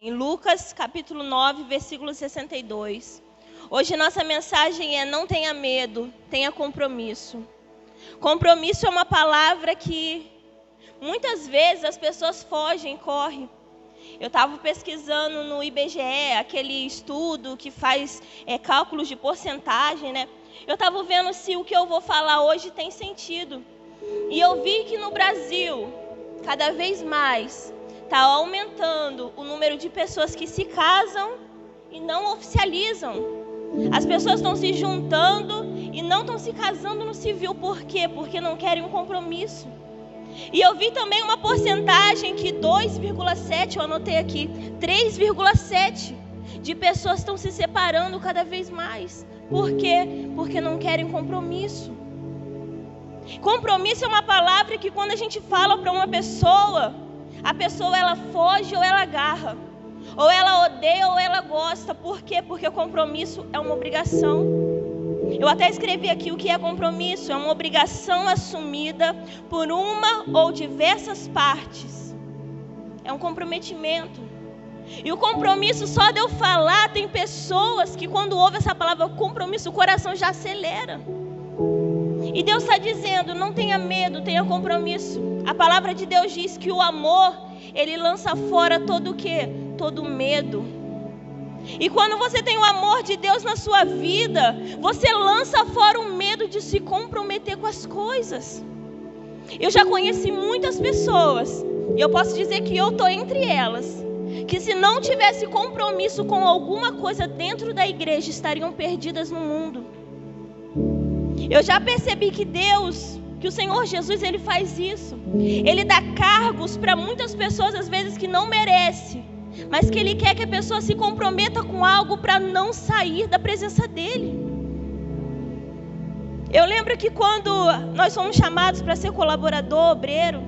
Em Lucas, capítulo 9, versículo 62. Hoje nossa mensagem é: não tenha medo, tenha compromisso. Compromisso é uma palavra que muitas vezes as pessoas fogem, correm. Eu estava pesquisando no IBGE, aquele estudo que faz cálculos de porcentagem, né? Eu estava vendo se o que eu vou falar hoje tem sentido. E eu vi que no Brasil, cada vez mais, está aumentando o número de pessoas que se casam e não oficializam. As pessoas estão se juntando e não estão se casando no civil. Por quê? Porque não querem um compromisso. E eu vi também uma porcentagem que 2,7, eu anotei aqui, 3,7 de pessoas estão se separando cada vez mais. Por quê? Porque não querem compromisso. Compromisso é uma palavra que quando a gente fala para uma pessoa, a pessoa ela foge ou ela agarra. Ou ela odeia ou ela gosta. Por quê? Porque compromisso é uma obrigação. Eu até escrevi aqui o que é compromisso. É uma obrigação assumida por uma ou diversas partes. É um comprometimento. E o compromisso, só de eu falar, tem pessoas que quando ouvem essa palavra compromisso, o coração já acelera. E Deus está dizendo: não tenha medo, tenha compromisso. A palavra de Deus diz que o amor, ele lança fora todo o quê? Todo medo. E quando você tem o amor de Deus na sua vida, você lança fora o medo de se comprometer com as coisas. Eu já conheci muitas pessoas, e eu posso dizer que eu estou entre elas, que se não tivesse compromisso com alguma coisa dentro da igreja, estariam perdidas no mundo. Eu já percebi que Deus, que o Senhor Jesus, Ele faz isso. Ele dá cargos para muitas pessoas, às vezes, que não merecem, mas que Ele quer que a pessoa se comprometa com algo para não sair da presença dEle. Eu lembro que quando nós fomos chamados para ser colaborador, obreiro,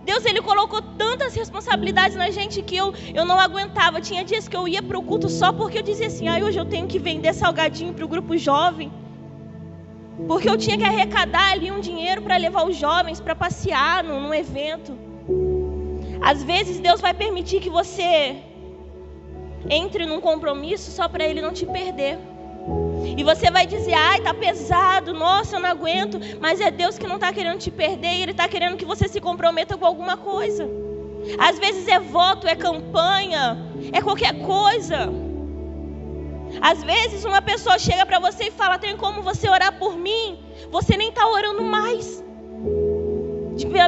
Deus, Ele colocou tantas responsabilidades na gente que eu não aguentava. Tinha dias que eu ia para o culto só porque eu dizia assim: hoje eu tenho que vender salgadinho para o grupo jovem. Porque eu tinha que arrecadar ali um dinheiro para levar os jovens para passear num evento. Às vezes Deus vai permitir que você entre num compromisso só para Ele não te perder. E você vai dizer: tá pesado, nossa, eu não aguento. Mas é Deus que não está querendo te perder, e Ele está querendo que você se comprometa com alguma coisa. Às vezes é voto, é campanha, é qualquer coisa. Às vezes uma pessoa chega para você e fala: tem como você orar por mim? Você nem está orando mais,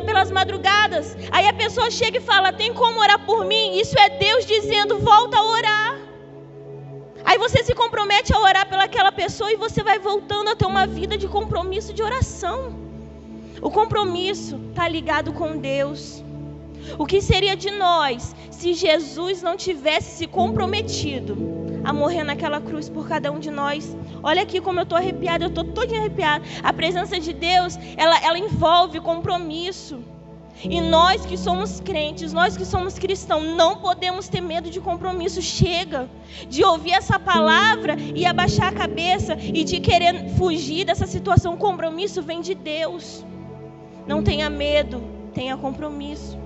pelas madrugadas. Aí a pessoa chega e fala: tem como orar por mim? Isso é Deus dizendo: volta a orar. Aí você se compromete a orar pelaquela pessoa e você vai voltando a ter uma vida de compromisso, de oração. O compromisso está ligado com Deus. O que seria de nós se Jesus não tivesse se comprometido a morrer naquela cruz por cada um de nós? Olha aqui como eu estou arrepiada, eu estou toda arrepiada. A presença de Deus, ela envolve compromisso. E nós que somos crentes, nós que somos cristãos, não podemos ter medo de compromisso. Chega de ouvir essa palavra e abaixar a cabeça e de querer fugir dessa situação. Compromisso vem de Deus. Não tenha medo, tenha compromisso.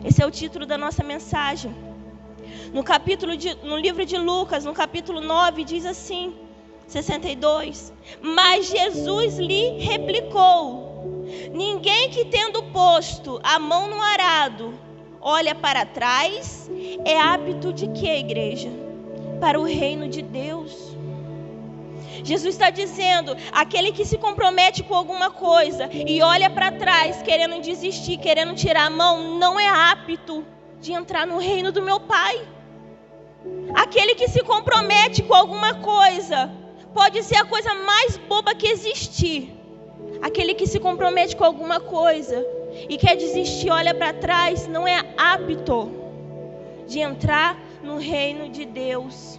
Esse é o título da nossa mensagem. No livro de Lucas, no capítulo 9, diz assim, 62. Mas Jesus lhe replicou: ninguém que tendo posto a mão no arado olha para trás é apto de quê, igreja? Para o reino de Deus. Jesus está dizendo: aquele que se compromete com alguma coisa e olha para trás querendo desistir, querendo tirar a mão, não é apto de entrar no reino do meu Pai. Aquele que se compromete com alguma coisa, pode ser a coisa mais boba que existir. Aquele que se compromete com alguma coisa e quer desistir, olha para trás, não é apto de entrar no reino de Deus.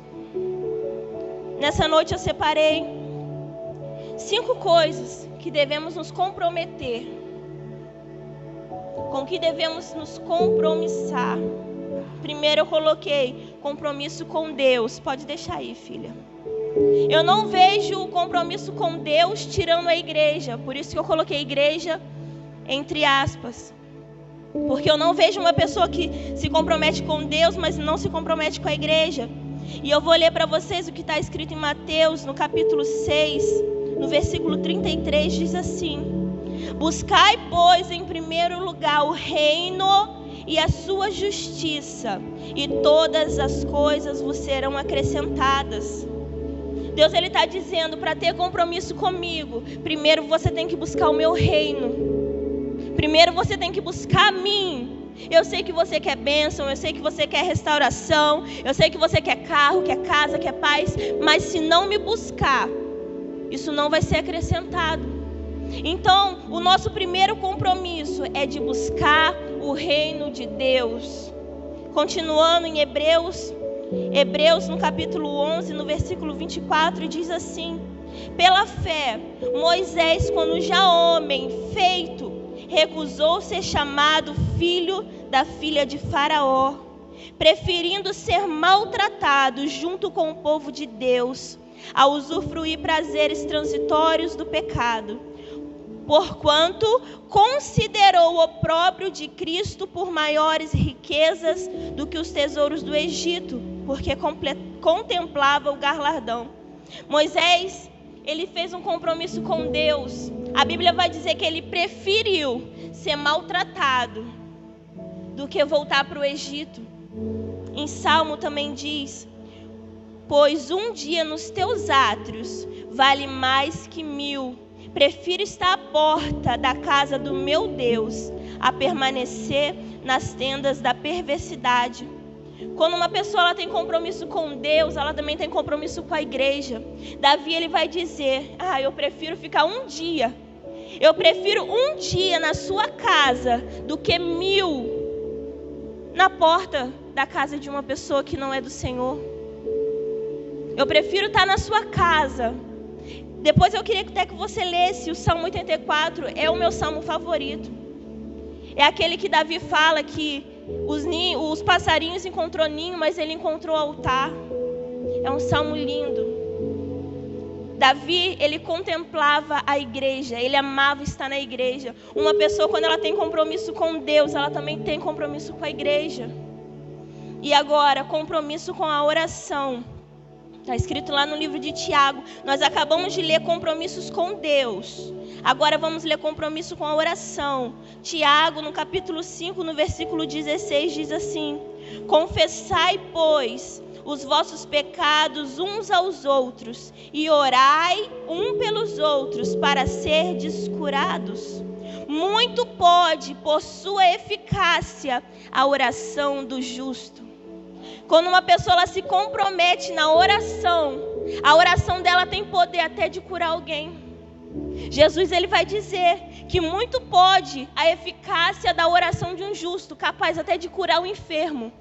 Nessa noite eu separei 5 coisas que devemos nos comprometer, com que devemos nos compromissar. Primeiro eu coloquei compromisso com Deus. Pode deixar aí, filha. Eu não vejo o compromisso com Deus tirando a igreja. Por isso que eu coloquei igreja entre aspas. Porque eu não vejo uma pessoa que se compromete com Deus, mas não se compromete com a igreja. E eu vou ler para vocês o que está escrito em Mateus, no capítulo 6, no versículo 33, diz assim: buscai, pois, em primeiro lugar o reino e a sua justiça, e todas as coisas vos serão acrescentadas. Deus, Ele está dizendo, para ter compromisso comigo, primeiro você tem que buscar o meu reino. Primeiro você tem que buscar a mim. Eu sei que você quer bênção, eu sei que você quer restauração, eu sei que você quer carro, quer casa, quer paz, mas se não me buscar, isso não vai ser acrescentado. Então, o nosso primeiro compromisso é de buscar o reino de Deus. Continuando em Hebreus no capítulo 11, no versículo 24, diz assim: pela fé, Moisés, quando já homem feito, recusou ser chamado filho da filha de Faraó, preferindo ser maltratado junto com o povo de Deus, a usufruir prazeres transitórios do pecado, porquanto considerou o opróbrio de Cristo por maiores riquezas do que os tesouros do Egito, porque contemplava o galardão. Moisés, ele fez um compromisso com Deus. A Bíblia vai dizer que ele preferiu ser maltratado do que voltar para o Egito. Em Salmo também diz: pois um dia nos teus átrios vale mais que 1000. Prefiro estar à porta da casa do meu Deus a permanecer nas tendas da perversidade. Quando uma pessoa ela tem compromisso com Deus, ela também tem compromisso com a igreja. Davi, ele vai dizer: eu prefiro ficar um dia. Eu prefiro um dia na sua casa do que 1000 na porta da casa de uma pessoa que não é do Senhor. Eu prefiro estar na sua casa. Depois eu queria até que você lesse o Salmo 84, é o meu salmo favorito. É aquele que Davi fala que os passarinhos encontrou ninho, mas ele encontrou altar. É um salmo lindo. Davi, ele contemplava a igreja, ele amava estar na igreja. Uma pessoa, quando ela tem compromisso com Deus, ela também tem compromisso com a igreja. E agora, compromisso com a oração. Está escrito lá no livro de Tiago. Nós acabamos de ler compromissos com Deus. Agora vamos ler compromisso com a oração. Tiago, no capítulo 5, no versículo 16, diz assim: confessai, pois, os vossos pecados uns aos outros, e orai um pelos outros, para serdes curados. Muito pode, por sua eficácia, a oração do justo. Quando uma pessoa ela se compromete na oração, a oração dela tem poder até de curar alguém. Jesus, ele vai dizer que muito pode a eficácia da oração de um justo, capaz até de curar o enfermo.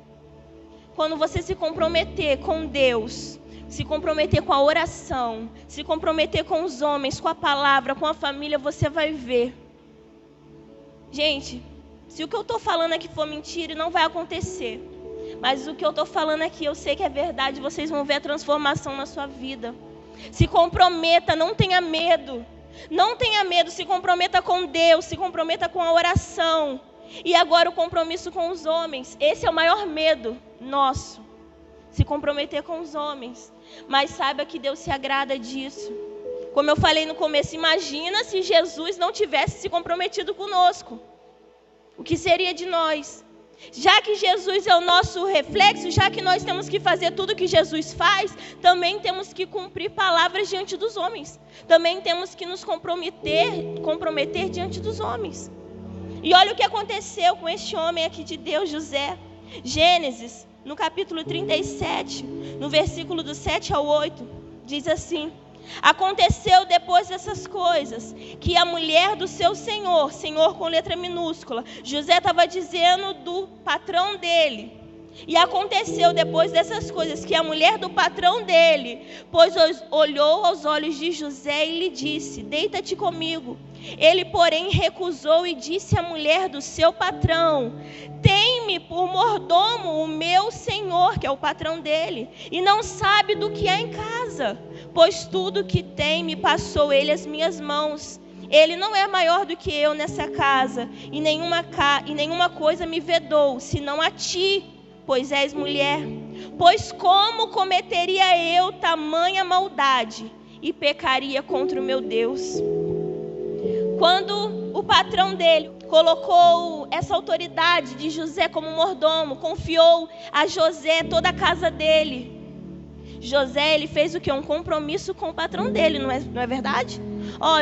Quando você se comprometer com Deus, se comprometer com a oração, se comprometer com os homens, com a palavra, com a família, você vai ver. Gente, se o que eu estou falando aqui for mentira, não vai acontecer. Mas o que eu estou falando aqui, eu sei que é verdade, vocês vão ver a transformação na sua vida. Se comprometa, não tenha medo. Não tenha medo, se comprometa com Deus, se comprometa com a oração. E agora o compromisso com os homens. Esse é o maior medo nosso, se comprometer com os homens. Mas saiba que Deus se agrada disso. Como eu falei no começo, imagina se Jesus não tivesse se comprometido conosco. O que seria de nós? Já que Jesus é o nosso reflexo, já que nós temos que fazer tudo o que Jesus faz, também temos que cumprir palavras diante dos homens. Também temos que nos comprometer diante dos homens. E olha o que aconteceu com este homem aqui de Deus, José. Gênesis, no capítulo 37, no versículo do 7 ao 8, diz assim: aconteceu depois dessas coisas, que a mulher do seu senhor, senhor com letra minúscula, José estava dizendo do patrão dele. E aconteceu depois dessas coisas, que a mulher do patrão dele, pois olhou aos olhos de José e lhe disse: deita-te comigo. Ele, porém, recusou e disse à mulher do seu patrão: tem-me por mordomo o meu senhor, que é o patrão dele, e não sabe do que há em casa, pois tudo que tem me passou ele às minhas mãos. Ele não é maior do que eu nessa casa, e nenhuma coisa me vedou, senão a ti, pois és mulher. Pois como cometeria eu tamanha maldade e pecaria contra o meu Deus? Quando o patrão dele colocou essa autoridade de José como mordomo, confiou a José toda a casa dele, José, ele fez o quê? Um compromisso com o patrão dele, não é verdade?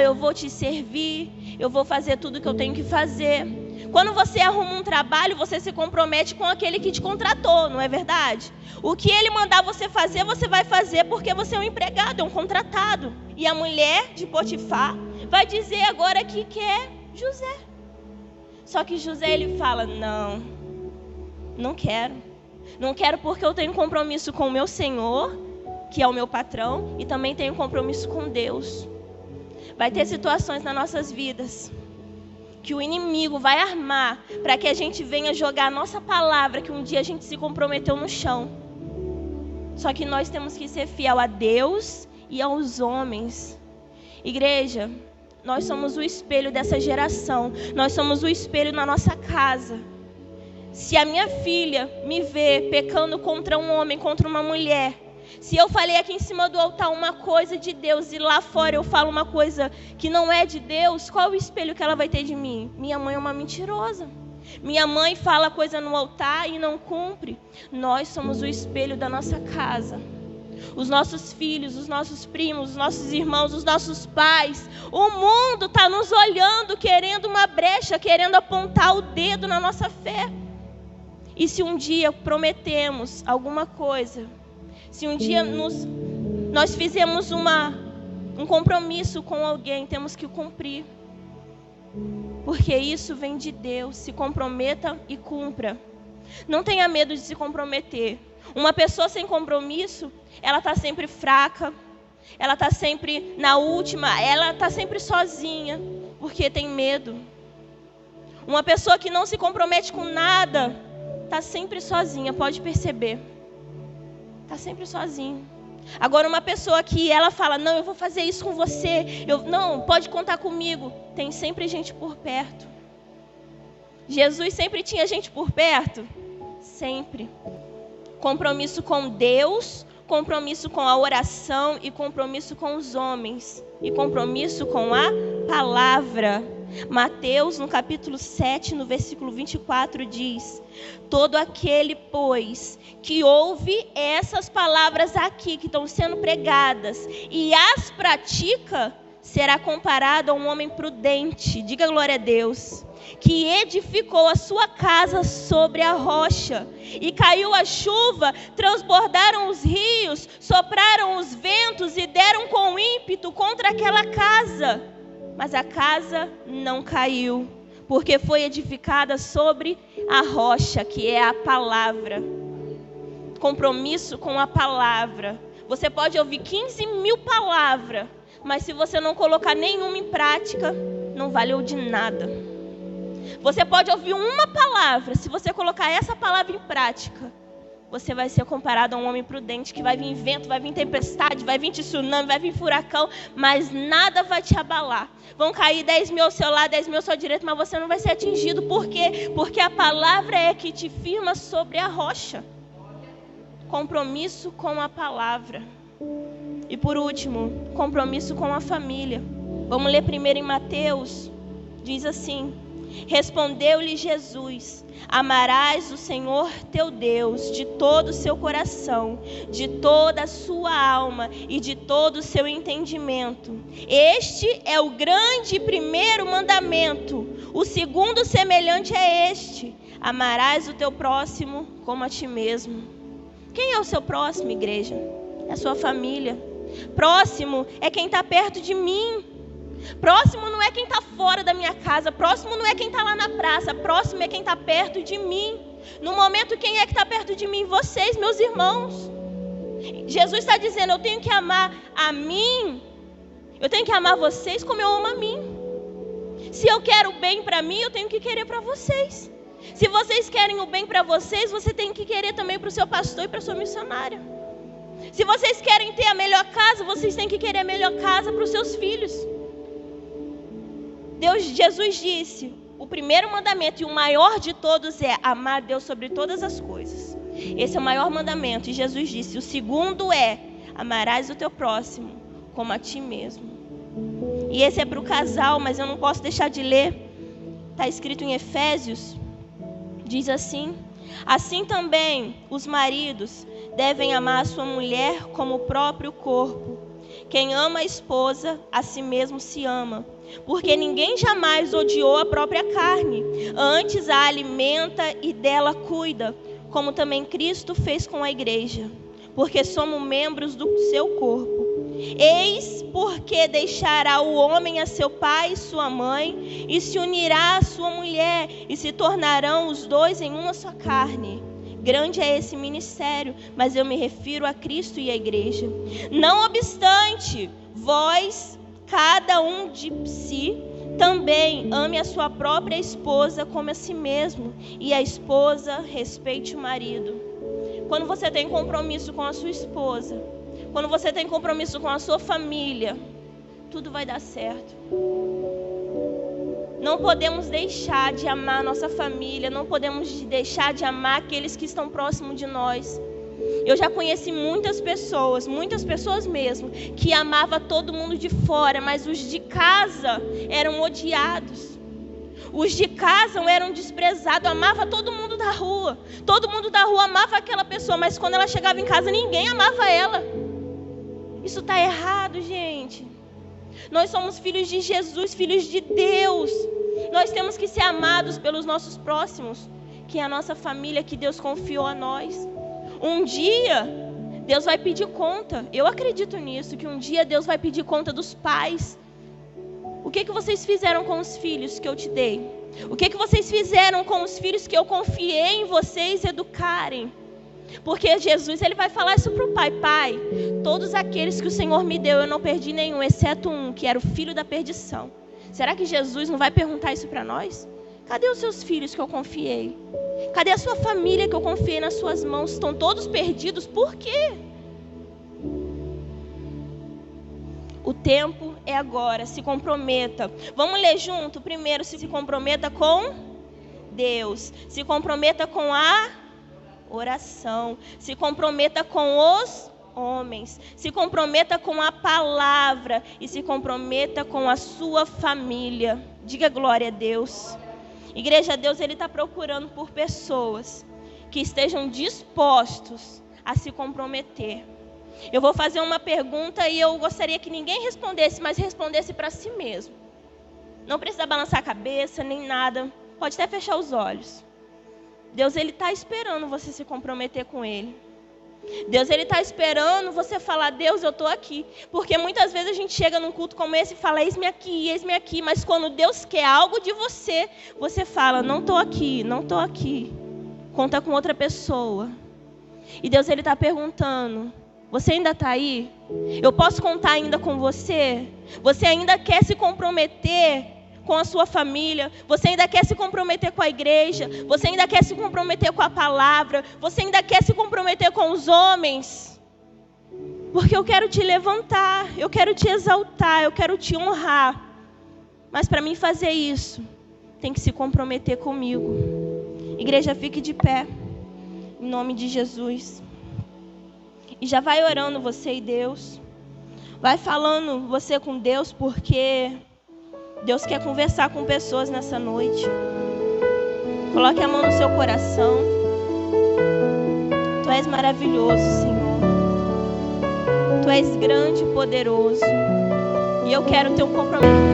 Eu vou te servir, eu vou fazer tudo que eu tenho que fazer. Quando você arruma um trabalho, você se compromete com aquele que te contratou, não é verdade? O que ele mandar você fazer, você vai fazer porque você é um empregado, é um contratado. E a mulher de Potifar vai dizer agora que quer José. Só que José, ele fala, não quero. Não quero porque eu tenho compromisso com o meu Senhor, que é o meu patrão, e também tenho compromisso com Deus. Vai ter situações nas nossas vidas que o inimigo vai armar para que a gente venha jogar a nossa palavra que um dia a gente se comprometeu no chão. Só que nós temos que ser fiel a Deus e aos homens. Igreja, nós somos o espelho dessa geração. Nós somos o espelho na nossa casa. Se a minha filha me vê pecando contra um homem, contra uma mulher, se eu falei aqui em cima do altar uma coisa de Deus e lá fora eu falo uma coisa que não é de Deus, qual o espelho que ela vai ter de mim? Minha mãe é uma mentirosa. Minha mãe fala coisa no altar e não cumpre. Nós somos o espelho da nossa casa. Os nossos filhos, os nossos primos, os nossos irmãos, os nossos pais. O mundo está nos olhando, querendo uma brecha, querendo apontar o dedo na nossa fé. E se um dia prometemos alguma coisa, se um dia nós fizemos um compromisso com alguém, temos que cumprir. Porque isso vem de Deus. Se comprometa e cumpra. Não tenha medo de se comprometer. Uma pessoa sem compromisso, ela está sempre fraca, ela está sempre na última, ela está sempre sozinha, porque tem medo. Uma pessoa que não se compromete com nada, está sempre sozinha, pode perceber. Está sempre sozinho. Agora uma pessoa que ela fala, não, eu vou fazer isso com você, não, pode contar comigo. Tem sempre gente por perto. Jesus sempre tinha gente por perto? Sempre. Compromisso com Deus, compromisso com a oração e compromisso com os homens. E compromisso com a palavra. Mateus, no capítulo 7, no versículo 24, diz: todo aquele, pois, que ouve essas palavras aqui que estão sendo pregadas e as pratica, será comparado a um homem prudente, diga glória a Deus, que edificou a sua casa sobre a rocha, e caiu a chuva, transbordaram os rios, sopraram os ventos e deram com ímpeto contra aquela casa. Mas a casa não caiu, porque foi edificada sobre a rocha, que é a palavra. Compromisso com a palavra. Você pode ouvir 15.000 palavras, mas se você não colocar nenhuma em prática, não valeu de nada. Você pode ouvir uma palavra, se você colocar essa palavra em prática, você vai ser comparado a um homem prudente, que vai vir vento, vai vir tempestade, vai vir tsunami, vai vir furacão, mas nada vai te abalar. Vão cair 10.000 ao seu lado, 10.000 ao seu direito, mas você não vai ser atingido. Por quê? Porque a palavra é que te firma sobre a rocha. Compromisso com a palavra. E por último, compromisso com a família. Vamos ler primeiro em Mateus. Diz assim: respondeu-lhe Jesus: amarás o Senhor teu Deus de todo o seu coração, de toda a sua alma e de todo o seu entendimento. Este é o grande e primeiro mandamento. O segundo semelhante a este: amarás o teu próximo como a ti mesmo. Quem é o seu próximo, igreja? É a sua família. Próximo é quem está perto de mim. Próximo não é quem está fora da minha casa. Próximo não é quem está lá na praça. Próximo é quem está perto de mim. No momento, quem é que está perto de mim? Vocês, meus irmãos. Jesus está dizendo, eu tenho que amar a mim. Eu tenho que amar vocês como eu amo a mim. Se eu quero o bem para mim, eu tenho que querer para vocês. Se vocês querem o bem para vocês, você tem que querer também para o seu pastor e para a sua missionária. Se vocês querem ter a melhor casa, vocês têm que querer a melhor casa para os seus filhos. Jesus disse, o primeiro mandamento e o maior de todos é amar a Deus sobre todas as coisas. Esse é o maior mandamento. E Jesus disse, o segundo é, amarás o teu próximo como a ti mesmo. E esse é para o casal, mas eu não posso deixar de ler. Está escrito em Efésios, diz assim, assim também os maridos devem amar a sua mulher como o próprio corpo. Quem ama a esposa, a si mesmo se ama. Porque ninguém jamais odiou a própria carne, antes a alimenta e dela cuida, como também Cristo fez com a igreja, porque somos membros do seu corpo. Eis porque deixará o homem a seu pai e sua mãe, e se unirá à sua mulher, e se tornarão os dois em uma só carne. Grande é esse ministério, mas eu me refiro a Cristo e à igreja. Não obstante, vós, cada um de si, também ame a sua própria esposa como a si mesmo, e a esposa respeite o marido. Quando você tem compromisso com a sua esposa, quando você tem compromisso com a sua família, tudo vai dar certo. Não podemos deixar de amar a nossa família, não podemos deixar de amar aqueles que estão próximos de nós. Eu já conheci muitas pessoas mesmo, que amavam todo mundo de fora, mas os de casa eram odiados. Os de casa eram desprezados, amava todo mundo da rua. Todo mundo da rua amava aquela pessoa, mas quando ela chegava em casa, ninguém amava ela. Isso está errado, gente. Nós somos filhos de Jesus, filhos de Deus. Nós temos que ser amados pelos nossos próximos, que é a nossa família que Deus confiou a nós. Um dia, Deus vai pedir conta. Eu acredito nisso, que um dia Deus vai pedir conta dos pais. O que vocês fizeram com os filhos que eu te dei? O que vocês fizeram com os filhos que eu confiei em vocês educarem? Porque Jesus, ele vai falar isso para o pai. Pai, todos aqueles que o Senhor me deu, eu não perdi nenhum, exceto um, que era o filho da perdição. Será que Jesus não vai perguntar isso para nós? Cadê os seus filhos que eu confiei? Cadê a sua família que eu confiei nas suas mãos? Estão todos perdidos? Por quê? O tempo é agora. Se comprometa. Vamos ler junto? Primeiro, se comprometa com Deus. Se comprometa com a oração. Se comprometa com os homens. Se comprometa com a palavra. E se comprometa com a sua família. Diga glória a Deus. Igreja, Deus, ele está procurando por pessoas que estejam dispostos a se comprometer. Eu vou fazer uma pergunta e eu gostaria que ninguém respondesse, mas respondesse para si mesmo. Não precisa balançar a cabeça, nem nada. Pode até fechar os olhos. Deus, ele está esperando você se comprometer com ele. Deus, ele está esperando você falar, Deus, eu estou aqui. Porque muitas vezes a gente chega num culto como esse e fala, eis-me aqui. Mas quando Deus quer algo de você, você fala, não estou aqui, não estou aqui. Conta com outra pessoa. E Deus, ele está perguntando, você ainda está aí? Eu posso contar ainda com você? Você ainda quer se comprometer com a sua família? Você ainda quer se comprometer com a igreja? Você ainda quer se comprometer com a palavra? Você ainda quer se comprometer com os homens? Porque eu quero te levantar, eu quero te exaltar, eu quero te honrar. Mas para mim fazer isso, tem que se comprometer comigo. Igreja, fique de pé, em nome de Jesus. E já vai orando você e Deus. Vai falando você com Deus, porque Deus quer conversar com pessoas nessa noite. Coloque a mão no seu coração. Tu és maravilhoso, Senhor. Tu és grande e poderoso. E eu quero ter um compromisso.